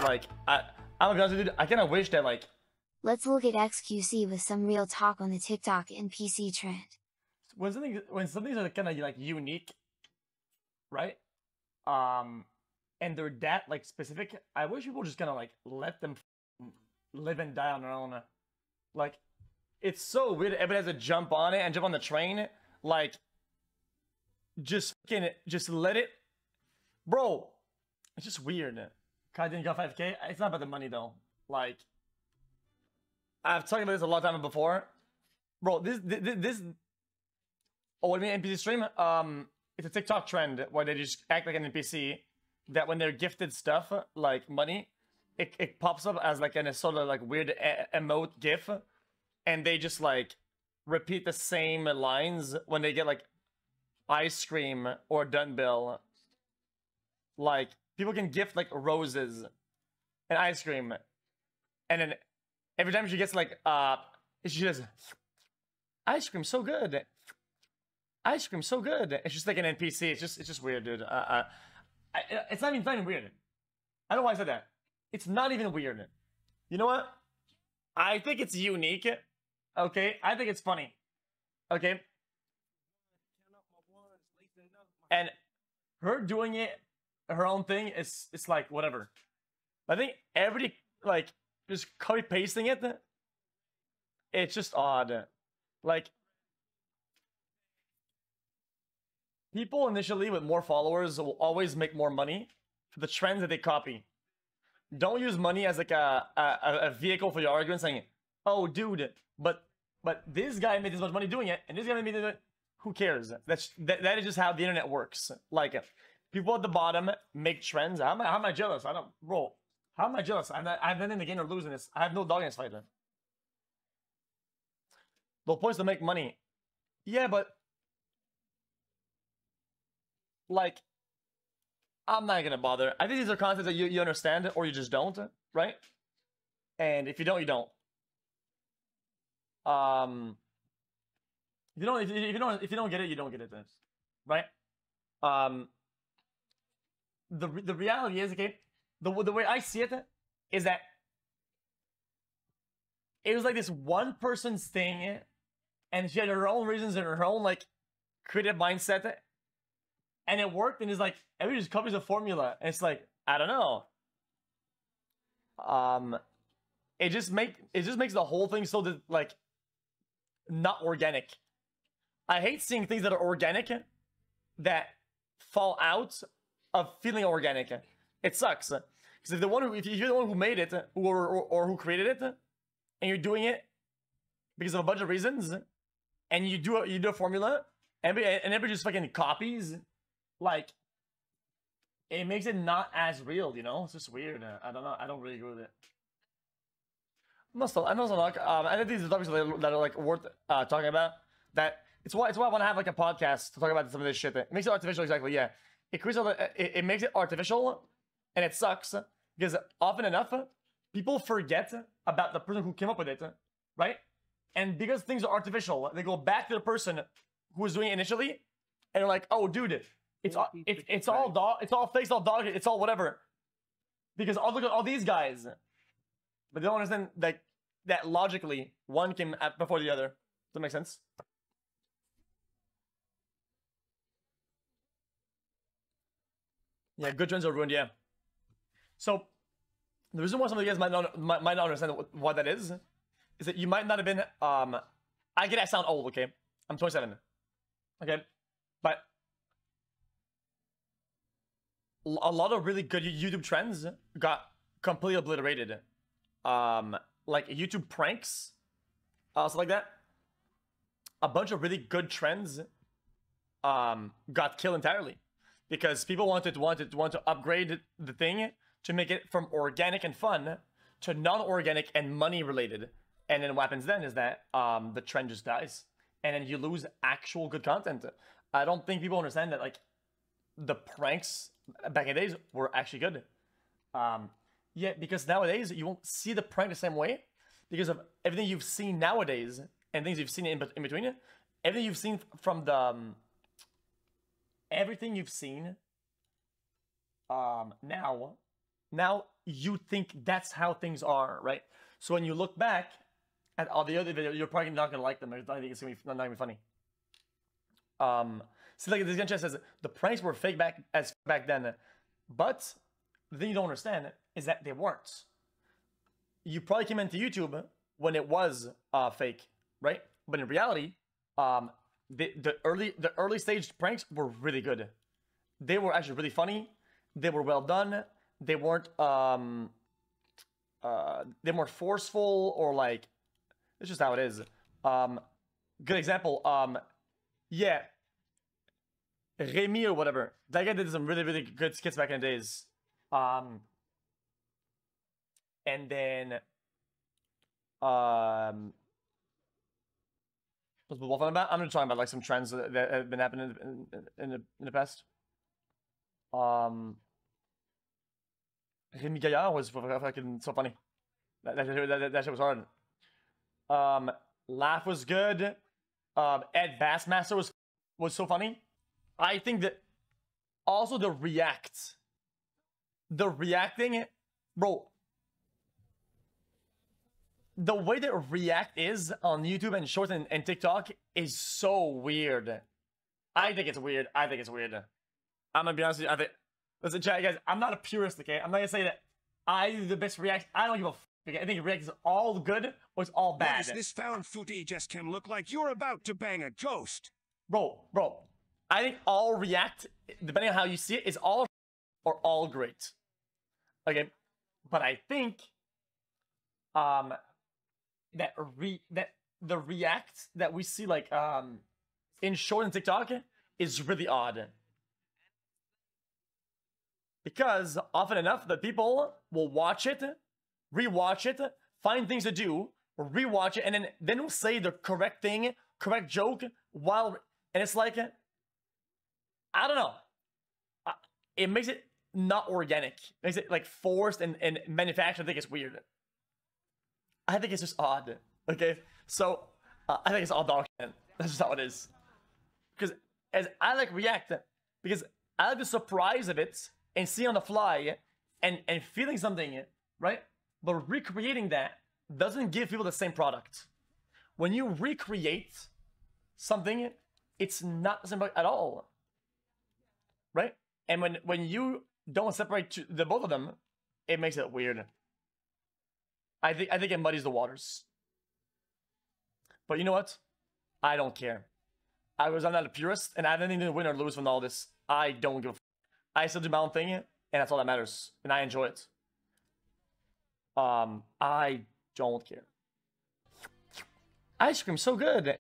Like, I'm gonna be honest with you, I kind of wish that, like, Let's look at xQc with some real talk on the TikTok NPC trend. when something's kind of like unique, right? And they're that like specific, I wish people just kind of like let them live and die on their own. Like, it's so weird. Everybody has to jump on it and jump on the train. Like, just let it, bro. It's just weird. Kai didn't got 5K. It's not about the money though. Like, I've talked about this a lot of time before, bro. This. Oh, what do you mean NPC stream? It's a TikTok trend where they just act like an NPC. That when they're gifted stuff like money, it pops up as like a sort of like weird emote gif, and they just like repeat the same lines when they get like ice cream or Dunbill. Like, people can gift like roses and ice cream, and then every time she gets like she says, "Ice cream so good, ice cream so good." It's just like an NPC. It's just weird, dude. It's not even weird. I don't know why I said that. It's not even weird. You know what? I think it's unique. Okay, I think it's funny. Okay. And her doing it, her own thing, it's like whatever. I think everybody like just copy pasting it. It's just odd. Like, people initially with more followers will always make more money for the trends that they copy. Don't use money as like a vehicle for your argument, saying, "Oh, dude, but this guy made this much money doing it, and this guy made it." Who cares? That is just how the internet works. Like, people at the bottom make trends. How am I jealous? I don't, bro. How am I jealous? I have nothing to gain or lose in this. I have no dog in this fight. The whole point is to make money. Yeah, but like, I'm not gonna bother. I think these are concepts that you understand or you just don't, right? And if you don't, you don't. If you don't get it, you don't get it, then, right? The reality is, okay, the way I see it is that it was like this one person's thing, and she had her own reasons and her own like creative mindset, and it worked. And it's like everybody just copies the formula, and it's like, I don't know. It just makes the whole thing so like not organic. I hate seeing things that are organic that fall out of feeling organic. It sucks because if you're the one who made it or who created it, and you're doing it because of a bunch of reasons, and you do a formula, and everybody just fucking copies, like, it makes it not as real, you know? It's just weird. I don't know. I don't really agree with it. I know some I think these are topics that are like worth talking about. That it's why I want to have like a podcast to talk about some of this shit. It makes it artificial, exactly. Yeah, it creates it makes it artificial, and it sucks because often enough people forget about the person who came up with it, right? And because things are artificial, they go back to the person who was doing it initially, and they're like, "Oh, dude, it's all fake, it's all dog, it's all whatever." Because look at all these guys, but they don't understand that logically one came before the other. Does that make sense? Yeah, good trends are ruined. Yeah. So the reason why some of you guys might not understand what that is that you might not have been. I get I sound old. Okay, I'm 27. Okay, but a lot of really good YouTube trends got completely obliterated. Like YouTube pranks, stuff like that. A bunch of really good trends got killed entirely because people want to upgrade the thing to make it from organic and fun to non-organic and money related. And then what happens then is that the trend just dies, and then you lose actual good content. I don't think people understand that, like, the pranks back in the days were actually good. Yeah, because nowadays you won't see the prank the same way because of everything you've seen nowadays and things you've seen in between. Everything you've seen from the everything you've seen now now you think that's how things are, right? So when you look back at all the other videos, you're probably not gonna like them. I think it's not gonna be funny. See, like this guy says, the pranks were fake back then, but the thing you don't understand is that they weren't. You probably came into YouTube when it was fake, right? But in reality, the early stage pranks were really good. They were actually really funny. They were well done. They weren't forceful or like. It's just how it is. Good example. Yeah, Remy or whatever. That guy did some really good skits back in the days. And then what's the Wolf on about? I'm gonna talk about like some trends that have been happening in the past. Remy Gaillard was fucking so funny. That shit was hard. Laugh was good. Ed Bassmaster was so funny. I think that also the reacting, bro. The way that React is on YouTube and Shorts and TikTok is so weird. I think it's weird. I'm gonna be honest with you. Listen, chat, guys. I'm not a purist, okay? I'm not gonna say that I do the best React. I don't give a f. Okay? I think React is all good or it's all bad. What is this found footage can look like you're about to bang a ghost? Bro. I think all React, depending on how you see it, is all or all great. Okay, but I think that the React that we see like in Short and TikTok is really odd. Because often enough, the people will watch it, rewatch it, find things to do, rewatch it, and then will say the correct thing, correct joke, and it's like, I don't know. It makes it not organic. It makes it like forced and manufactured. I think it's weird. I think it's just odd. Okay, so I think it's all dog shit. That's just how it is. Because as I like React, because I like the surprise of it and seeing on the fly and feeling something, right? But recreating that doesn't give people the same product. When you recreate something, it's not the same product at all, right? And when you don't separate the both of them, it makes it weird. I think it muddies the waters. But you know what? I don't care. I'm not a purist, and I have nothing to win or lose from all this. I don't give a f. I still do my own thing, and that's all that matters. And I enjoy it. I don't care. Ice cream, so good.